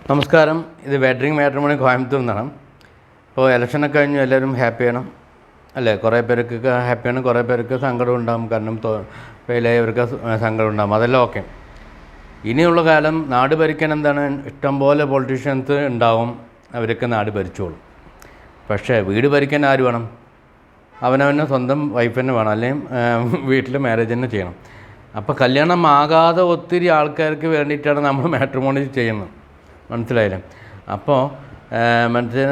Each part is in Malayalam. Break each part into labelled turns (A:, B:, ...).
A: നമസ്കാരം. ഇത് വെഡ്ഡിങ് മാട്രിമോണി കോയമ്പത്തൂർ നിന്നാണ്. ഇപ്പോൾ ഇലക്ഷനൊക്കെ കഴിഞ്ഞ് എല്ലാവരും ഹാപ്പിയാണ് അല്ലേ? കുറേ പേർക്ക് ഹാപ്പിയാണ്, കുറേ പേർക്ക് സങ്കടം ഉണ്ടാകും. കാരണം ഫെയിലായവർക്ക് സങ്കടം ഉണ്ടാകും. അതെല്ലാം ഓക്കെ. ഇനിയുള്ള കാലം നാട് ഭരിക്കാൻ എന്താണ്, ഇഷ്ടംപോലെ പൊളിറ്റീഷ്യൻസ് ഉണ്ടാവും, അവരൊക്കെ നാട് ഭരിച്ചോളും. പക്ഷേ വീട് ഭരിക്കാൻ ആര് വേണം? അവനവന് സ്വന്തം വൈഫ് തന്നെ വേണം, അല്ലെങ്കിൽ വീട്ടിൽ മാരേജ് തന്നെ ചെയ്യണം. അപ്പോൾ കല്യാണം ആകാതെ ഒത്തിരി ആൾക്കാർക്ക് വേണ്ടിയിട്ടാണ് നമ്മൾ മാട്രിമോണി ചെയ്യുന്നത്. മനസ്സിലായില്ലേ? അപ്പോൾ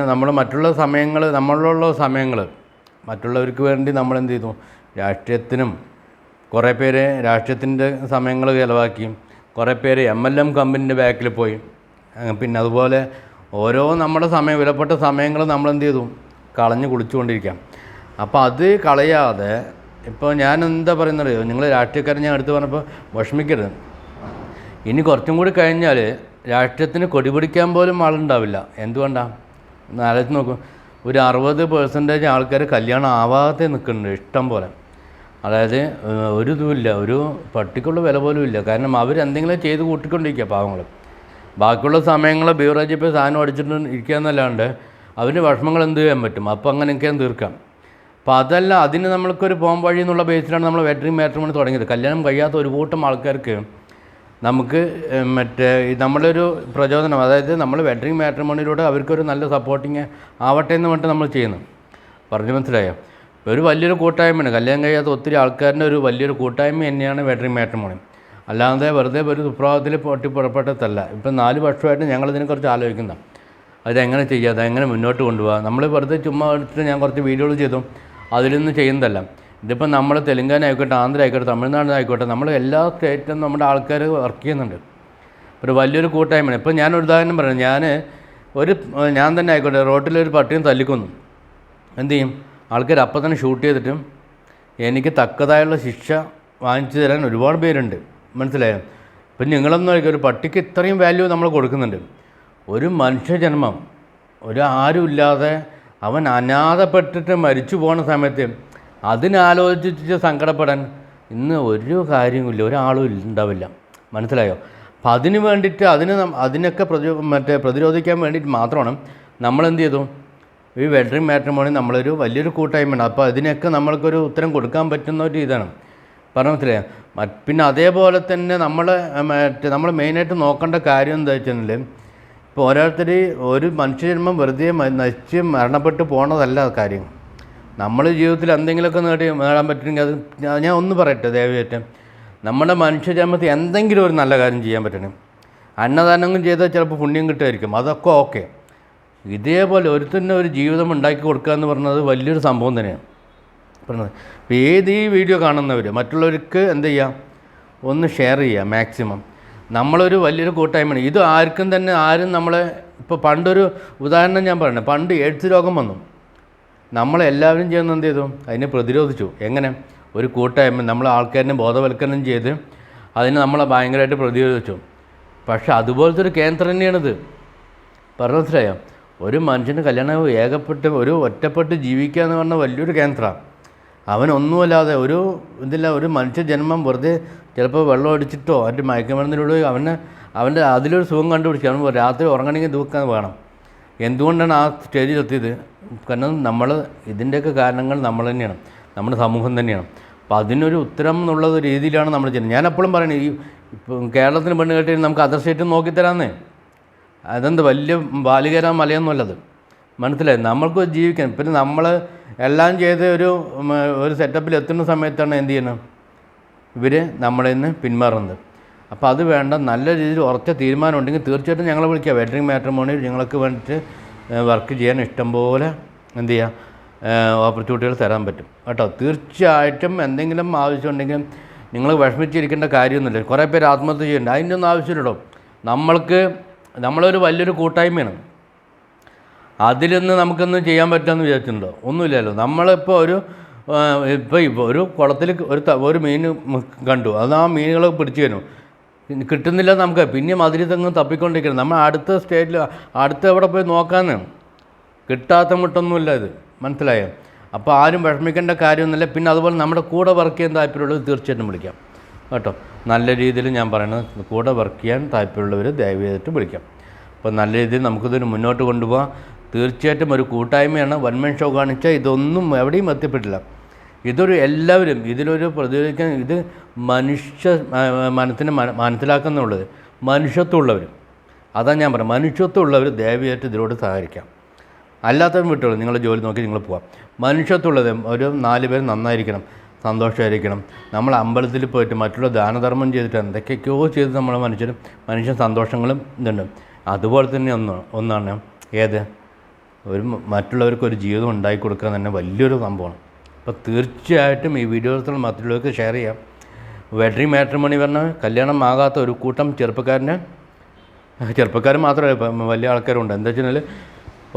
A: നമ്മൾ മറ്റുള്ള സമയങ്ങൾ, നമ്മളിലുള്ള സമയങ്ങൾ മറ്റുള്ളവർക്ക് വേണ്ടി നമ്മളെന്ത് ചെയ്തു? രാഷ്ട്രീയത്തിനും കുറേ പേര് രാഷ്ട്രീയത്തിൻ്റെ സമയങ്ങൾ ചിലവാക്കി, കുറേ പേര് MLM കമ്പനിൻ്റെ ബാക്കിൽ പോയി. പിന്നെ അതുപോലെ ഓരോ നമ്മുടെ വിലപ്പെട്ട സമയങ്ങൾ നമ്മളെന്ത് ചെയ്തു? കളഞ്ഞ് കുളിച്ചുകൊണ്ടിരിക്കാം. അപ്പോൾ അത് കളയാതെ ഇപ്പോൾ ഞാൻ എന്താ പറയുന്നത്, നിങ്ങൾ രാഷ്ട്രീയക്കാരൻ ഞാൻ എടുത്ത് പറഞ്ഞപ്പോൾ വിഷമിക്കരുത്. ഇനി കുറച്ചും കൂടി കഴിഞ്ഞാൽ രാഷ്ട്രീയത്തിന് കൊടിപിടിക്കാൻ പോലും ആളുണ്ടാവില്ല. എന്തുകൊണ്ടാണ്? ഒന്ന് ആലോചിച്ച് നോക്കും. ഒരു 60% ആൾക്കാർ കല്യാണം ആവാതെ നിൽക്കുന്നുണ്ട് ഇഷ്ടം പോലെ. അതായത് ഒരു ഇതുമില്ല, ഒരു പട്ടിക്കുള്ള വില പോലും ഇല്ല. കാരണം അവരെന്തെങ്കിലും ചെയ്ത് കൂട്ടിക്കൊണ്ടിരിക്കുക പാവങ്ങൾ. ബാക്കിയുള്ള സമയങ്ങൾ ബീവറേജിൽ പോയി സാധനം അടിച്ചിട്ട് ഇരിക്കുക എന്നല്ലാണ്ട് അവൻ്റെ വിഷമങ്ങൾ എന്ത് ചെയ്യാൻ പറ്റും? അപ്പോൾ അങ്ങനെയൊക്കെ തീർക്കാം. അപ്പോൾ അതല്ല, അതിന് നമ്മൾക്കൊരു പോം വഴി എന്നുള്ള ബേസിലാണ് നമ്മൾ വെഡ്ഡിങ് മാട്രിമോണി തുടങ്ങിയത്. കല്യാണം കഴിയാത്ത ഒരു കൂട്ടം ആൾക്കാർക്ക് നമുക്ക് നമ്മളൊരു പ്രചോദനം, അതായത് നമ്മൾ വെഡ്ഡിങ് മാട്രിമോണിയിലൂടെ അവർക്കൊരു നല്ല സപ്പോർട്ടിങ് ആവട്ടെ എന്ന് പറഞ്ഞിട്ട് നമ്മൾ ചെയ്യുന്നു. പറഞ്ഞു മനസ്സിലായോ? ഒരു വലിയൊരു കൂട്ടായ്മയാണ്, കല്യാണം കഴിയാത്ത ഒത്തിരി ആൾക്കാരുടെ ഒരു വലിയൊരു കൂട്ടായ്മ തന്നെയാണ് വെഡ്ഡിങ് മാട്രിമോണി. അല്ലാതെ വെറുതെ ഒരു സുപ്രഭാതത്തിൽ പൊട്ടിപ്പുറപ്പെട്ടതല്ല. ഇപ്പം 4 വർഷമായിട്ട് ഞങ്ങളിതിനെക്കുറിച്ച് ആലോചിക്കുന്നതാണ്. അതെങ്ങനെ ചെയ്യുക, അതെങ്ങനെ മുന്നോട്ട് കൊണ്ടുപോകുക. നമ്മൾ വെറുതെ ചുമ്മാ എടുത്തിട്ട് ഞാൻ കുറച്ച് വീഡിയോകൾ ചെയ്തു, അതിലൊന്നും ചെയ്യുന്നതല്ല. ഇതിപ്പോൾ നമ്മൾ തെലുങ്കാന ആയിക്കോട്ടെ, ആന്ധ്ര ആയിക്കോട്ടെ, തമിഴ്നാട് നമ്മൾ എല്ലാ സ്റ്റേറ്റിലും നമ്മുടെ ആൾക്കാർ വർക്ക് ചെയ്യുന്നുണ്ട്. ഒരു വലിയൊരു കൂട്ടായ്മയാണ്. ഇപ്പോൾ ഞാനൊരു ഉദാഹരണം പറയാം. ഞാൻ തന്നെ ആയിക്കോട്ടെ, റോട്ടിലൊരു പട്ടിയും തല്ലിക്കൊന്നു, എന്തു ചെയ്യും? ആൾക്കാർ അപ്പം തന്നെ ഷൂട്ട് ചെയ്തിട്ടും എനിക്ക് തക്കതായുള്ള ശിക്ഷ വാങ്ങിച്ചു തരാൻ ഒരുപാട് പേരുണ്ട്. മനസ്സിലായോ? ഇപ്പം നിങ്ങളൊന്നും ഒരു പട്ടിക്ക് ഇത്രയും വാല്യൂ നമ്മൾ കൊടുക്കുന്നുണ്ട്. ഒരു മനുഷ്യജന്മം, ആരുമില്ലാതെ അവൻ അനാഥപ്പെട്ടിട്ട് മരിച്ചു പോകുന്ന സമയത്ത് അതിനാലോചിച്ച് സങ്കടപ്പെടാൻ ഇന്ന് ഒരു കാര്യമില്ല, ഒരാളും ഉണ്ടാവില്ല. മനസ്സിലായോ? അപ്പം അതിന് വേണ്ടിയിട്ട് അതിനൊക്കെ പ്രതിരോധിക്കാൻ വേണ്ടിയിട്ട് മാത്രമാണ് നമ്മളെന്ത് ചെയ്തു? ഈ വെഡ്ഡിങ് മാട്രിമോണി നമ്മളൊരു വലിയൊരു കൂട്ടായ്മയാണ്. അപ്പോൾ അതിനൊക്കെ നമ്മൾക്കൊരു ഉത്തരം കൊടുക്കാൻ പറ്റുന്ന ഒരു ഇതാണ്. പറഞ്ഞ മനസ്സിലായോ? പിന്നെ അതേപോലെ തന്നെ നമ്മൾ മെയിനായിട്ട് നോക്കേണ്ട കാര്യം എന്താ വെച്ചിട്ടുണ്ടെങ്കിൽ, ഇപ്പോൾ ഒരു മനുഷ്യജന്മം വെറുതെ നശിച്ച് മരണപ്പെട്ട് പോകണതല്ല കാര്യം. നമ്മൾ ജീവിതത്തിൽ എന്തെങ്കിലുമൊക്കെ നേടാൻ പറ്റുമെങ്കിൽ അത് ഞാൻ ഒന്ന് പറയട്ടെ ദയവായിട്ട്, നമ്മുടെ മനുഷ്യജന്മത്തിൽ എന്തെങ്കിലും ഒരു നല്ല കാര്യം ചെയ്യാൻ പറ്റണം. അന്നദാനങ്ങളും ചെയ്താൽ ചിലപ്പോൾ പുണ്യം കിട്ടുമായിരിക്കും, അതൊക്കെ ഓക്കെ. ഇതേപോലെ ഒരു ജീവിതം ഉണ്ടാക്കി കൊടുക്കുക എന്ന് പറഞ്ഞത് വലിയൊരു സംഭവം തന്നെയാണ് പറഞ്ഞത്. ഇപ്പോൾ ഈ വീഡിയോ കാണുന്നവർ മറ്റുള്ളവർക്ക് എന്ത് ചെയ്യുക? ഒന്ന് ഷെയർ ചെയ്യുക മാക്സിമം. നമ്മളൊരു വലിയൊരു കൂട്ടായ്മയാണ്. ഇത് ആരും നമ്മളെ ഇപ്പോൾ പണ്ടൊരു ഉദാഹരണം ഞാൻ പറയണേ, പണ്ട് എയ്ഡ്സ് രോഗം വന്നു. നമ്മളെല്ലാവരും ചെയ്യുന്ന എന്ത് ചെയ്തു? അതിനെ പ്രതിരോധിച്ചു. എങ്ങനെ? ഒരു കൂട്ടായ്മ നമ്മൾ ആൾക്കാരിനെ ബോധവൽക്കരണം ചെയ്ത് അതിനെ നമ്മളെ ഭയങ്കരമായിട്ട് പ്രതിരോധിച്ചു. പക്ഷെ അതുപോലത്തെ ഒരു കേന്ദ്രം തന്നെയാണിത്. പറഞ്ഞു മനസ്സിലായോ? ഒരു മനുഷ്യന് കല്യാണം ഒറ്റപ്പെട്ട് ജീവിക്കുക എന്ന് പറഞ്ഞാൽ വലിയൊരു കേന്ദ്രമാണ്. അവനൊന്നുമല്ലാതെ ഒരു മനുഷ്യ ജന്മം വെറുതെ ചിലപ്പോൾ വെള്ളം അടിച്ചിട്ടോ അവൻ്റെ മയക്കുമരുന്നിലൂടെ അവൻ്റെ അതിലൊരു സുഖം കണ്ടുപിടിച്ചു. അവൻ രാത്രി ഉറങ്ങണമെങ്കിൽ ദൂക്കാൻ വേണം. എന്തുകൊണ്ടാണ് ആ സ്റ്റേജിലെത്തിയത്? കാരണം ഇതിൻ്റെയൊക്കെ കാരണങ്ങൾ നമ്മൾ തന്നെയാണ്, നമ്മുടെ സമൂഹം തന്നെയാണ്. അപ്പോൾ അതിനൊരു ഉത്തരം എന്നുള്ള രീതിയിലാണ് നമ്മൾ ചെയ്യുന്നത്. ഞാൻ എപ്പോഴും പറയുന്നത്, ഇപ്പം കേരളത്തിന് പെണ്ണ് കേട്ടിട്ട് നമുക്ക് അതർ സ്റ്റേറ്റ് നോക്കിത്തരാമെന്നേ. അതെന്ത് വലിയ ബാലികര മലയൊന്നുമല്ലത്. മനസ്സിലായി? നമ്മൾക്ക് ജീവിക്കാൻ. പിന്നെ നമ്മൾ എല്ലാം ചെയ്ത് ഒരു സെറ്റപ്പിൽ എത്തുന്ന സമയത്താണ് എന്ത് ചെയ്യണം? ഇവർ നമ്മളിൽ നിന്ന് പിന്മാറുന്നത്. അപ്പോൾ അത് വേണ്ട. നല്ല രീതിയിൽ ഉറച്ച തീരുമാനം ഉണ്ടെങ്കിൽ തീർച്ചയായിട്ടും ഞങ്ങളെ വിളിക്കുക. വെഡ്ഡിങ് മാട്രിമോണി നിങ്ങൾക്ക് വേണ്ടിയിട്ട് വർക്ക് ചെയ്യാൻ ഇഷ്ടംപോലെ എന്ത് ചെയ്യുക ഓപ്പർച്യൂണിറ്റികൾ തരാൻ പറ്റും കേട്ടോ. തീർച്ചയായിട്ടും എന്തെങ്കിലും ആവശ്യമുണ്ടെങ്കിൽ നിങ്ങൾ വിഷമിച്ചിരിക്കേണ്ട കാര്യമൊന്നുമില്ല. കുറേ പേര് ആത്മഹത്യ ചെയ്യുന്നുണ്ട്, അതിൻ്റെ ഒന്നും ആവശ്യമില്ലല്ലോ. നമ്മളൊരു വലിയൊരു കൂട്ടായ്മയാണ്. അതിലൊന്ന് നമുക്കൊന്നും ചെയ്യാൻ പറ്റുമെന്ന് വിചാരിച്ചിട്ടുണ്ടോ? ഒന്നുമില്ലല്ലോ. നമ്മളിപ്പോൾ ഒരു കുളത്തിൽ ഒരു മീൻ കണ്ടു, അത് ആ മീനുകളെ പിടിച്ചു തരും, കിട്ടുന്നില്ല നമുക്ക്. പിന്നെയും അതിരിതങ്ങ് തപ്പിക്കൊണ്ടിരിക്കണം. നമ്മൾ അടുത്ത സ്റ്റേറ്റിൽ എവിടെ പോയി നോക്കാമെന്ന്. കിട്ടാത്ത മുട്ടൊന്നുമില്ല ഇത്. മനസ്സിലായോ? അപ്പോൾ ആരും വിഷമിക്കേണ്ട കാര്യമൊന്നുമില്ല. പിന്നെ അതുപോലെ നമ്മുടെ കൂടെ വർക്ക് ചെയ്യാൻ താല്പര്യമുള്ളത് തീർച്ചയായിട്ടും വിളിക്കാം കേട്ടോ. നല്ല രീതിയിൽ ഞാൻ പറയുന്നത്, കൂടെ വർക്ക് ചെയ്യാൻ താല്പര്യമുള്ളവർ ദയവ് ചെയ്തിട്ട് വിളിക്കാം. അപ്പോൾ നല്ല രീതിയിൽ നമുക്കിതൊരു മുന്നോട്ട് കൊണ്ടുപോകാം. തീർച്ചയായിട്ടും ഒരു കൂട്ടായ്മയാണ്. വൺ മാൻ ഷോ കാണിച്ചാൽ ഇതൊന്നും എവിടെയും എത്തിപ്പെട്ടില്ല. ഇതൊരു എല്ലാവരും ഇതിലൊരു പ്രതികരിക്കാൻ ഇത് മനുഷ്യ മനസ്സിനെ മനസ്സിലാക്കുന്നുള്ളത് മനുഷ്യത്വമുള്ളവർ. അതാണ് ഞാൻ പറയുന്നത്. മനുഷ്യത്വമുള്ളവർ ദയവായിട്ട് ഇതിലോട്ട് സഹകരിക്കാം. അല്ലാത്തവരും വിട്ടോളൂ, നിങ്ങളുടെ ജോലി നോക്കി നിങ്ങൾ പോകാം. മനുഷ്യത്വമുള്ളത് ഒരു 4 പേര് നന്നായിരിക്കണം, സന്തോഷമായിരിക്കണം. നമ്മൾ അമ്പലത്തിൽ പോയിട്ട് മറ്റുള്ള ദാനധർമ്മം ചെയ്തിട്ട് എന്തൊക്കെയൊക്കെയോ ചെയ്ത് നമ്മളെ മനുഷ്യൻ സന്തോഷങ്ങളും ഇതുണ്ട്. അതുപോലെ തന്നെ ഒന്നാണ് ഏത് ഒരു മറ്റുള്ളവർക്കൊരു ജീവിതം ഉണ്ടാക്കി കൊടുക്കുക തന്നെ വലിയൊരു സംഭവമാണ്. അപ്പോൾ തീർച്ചയായിട്ടും ഈ വീഡിയോസ് മറ്റുള്ളവർക്ക് ഷെയർ ചെയ്യാം. വെഡ്ഡിങ് മാട്രിമോണി പറഞ്ഞാൽ കല്യാണം ആകാത്ത ഒരു കൂട്ടം ചെറുപ്പക്കാർ മാത്രമല്ല, ഇപ്പം വലിയ ആൾക്കാരുണ്ട്. എന്താ വെച്ചാൽ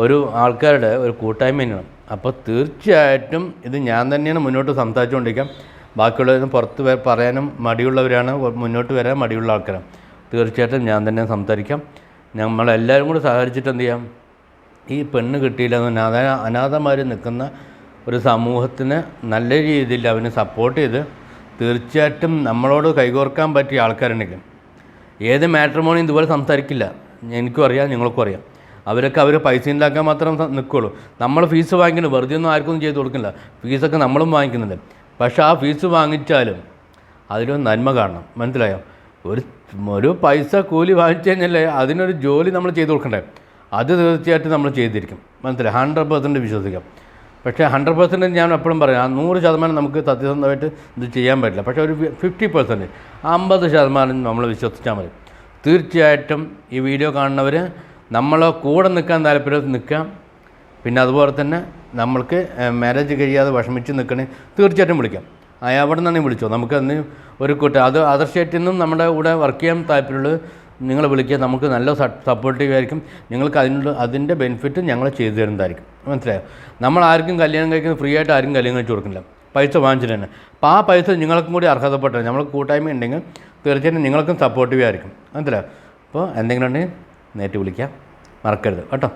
A: ഒരു ആൾക്കാരുടെ ഒരു കൂട്ടായ്മ തന്നെയാണ്. അപ്പോൾ തീർച്ചയായിട്ടും ഇത് ഞാൻ തന്നെയാണ് മുന്നോട്ട് സംസാരിച്ചുകൊണ്ടിരിക്കാം. ബാക്കിയുള്ളവരും പുറത്ത് പറയാനും മടിയുള്ളവരാണ്, മുന്നോട്ട് വരാൻ മടിയുള്ള ആൾക്കാരാണ്. തീർച്ചയായിട്ടും ഞാൻ തന്നെ സംസാരിക്കാം. നമ്മളെല്ലാവരും കൂടി സഹകരിച്ചിട്ട് എന്ത് ചെയ്യാം, ഈ പെണ്ണ് കിട്ടിയില്ല എന്ന് അനാഥമാർ നിൽക്കുന്ന ഒരു സമൂഹത്തിന് നല്ല രീതിയിൽ അവന് സപ്പോർട്ട് ചെയ്ത് തീർച്ചയായിട്ടും നമ്മളോട് കൈകോർക്കാൻ പറ്റിയ ആൾക്കാരുണ്ടെങ്കിൽ ഏത് മാട്രിമോണിയും ഇതുപോലെ സംസാരിക്കില്ല. എനിക്കും അറിയാം, നിങ്ങൾക്കും അറിയാം. അവർ പൈസ ഉണ്ടാക്കാൻ മാത്രം നിൽക്കുകയുള്ളൂ. നമ്മൾ ഫീസ് വാങ്ങിക്കുന്നത് വെറുതെ ഒന്നും ആർക്കൊന്നും ചെയ്ത് കൊടുക്കില്ല. ഫീസൊക്കെ നമ്മളും വാങ്ങിക്കുന്നുണ്ട്. പക്ഷേ ആ ഫീസ് വാങ്ങിച്ചാലും അതിലൊരു നന്മ കാണണം. മനസ്സിലായോ? ഒരു പൈസ കൂലി വാങ്ങിച്ചു കഴിഞ്ഞാൽ അതിനൊരു ജോലി നമ്മൾ ചെയ്ത് കൊടുക്കണ്ടേ? അത് തീർച്ചയായിട്ടും നമ്മൾ ചെയ്തിരിക്കും. മനസ്സിലായി? 100% വിശ്വസിക്കാം. പക്ഷേ 100% ഞാൻ എപ്പോഴും പറയാം, 100% നമുക്ക് സത്യസന്ധമായിട്ട് ഇത് ചെയ്യാൻ പറ്റില്ല. പക്ഷേ ഒരു 50%, 50% നമ്മൾ വിശ്വസിച്ചാൽ മതി. തീർച്ചയായിട്ടും ഈ വീഡിയോ കാണുന്നവർ നമ്മളെ കൂടെ നിൽക്കാൻ താല്പര്യം നിൽക്കാം. പിന്നെ അതുപോലെ തന്നെ നമ്മൾക്ക് മാരേജ് കഴിയാതെ വിഷമിച്ച് നിൽക്കണേ തീർച്ചയായിട്ടും വിളിക്കാം. അവിടെ നിന്നാണ് വിളിച്ചോ. നമുക്ക് അന്ന് ഒരു അത് അതർ സ്റ്റേറ്റിൽ നിന്നും നമ്മുടെ കൂടെ വർക്ക് ചെയ്യാൻ താല്പര്യമുള്ളത് നിങ്ങൾ വിളിക്കുക. നമുക്ക് നല്ല സപ്പോർട്ടീവ് ആയിരിക്കും. നിങ്ങൾക്ക് അതിൻ്റെ ബെനിഫിറ്റ് ഞങ്ങൾ ചെയ്തു തരുന്നതായിരിക്കും. മനസ്സിലായോ? നമ്മൾ ആർക്കും കല്യാണം കഴിക്കുന്നത് ഫ്രീ ആയിട്ട് ആർക്കും കല്യാണം കഴിച്ച് കൊടുക്കില്ല. പൈസ വാങ്ങിച്ചിട്ട് തന്നെ. അപ്പോൾ ആ പൈസ നിങ്ങൾക്കും കൂടി അർഹതപ്പെട്ടത്. നമ്മൾക്ക് കൂട്ടായ്മ ഉണ്ടെങ്കിൽ തീർച്ചയായിട്ടും നിങ്ങൾക്കും സപ്പോർട്ടീവ് ആയിരിക്കും. മനസ്സിലായോ? അപ്പോൾ എന്തെങ്കിലും ഉണ്ടെങ്കിൽ നേരിട്ട് വിളിക്കാം, മറക്കരുത് കേട്ടോ.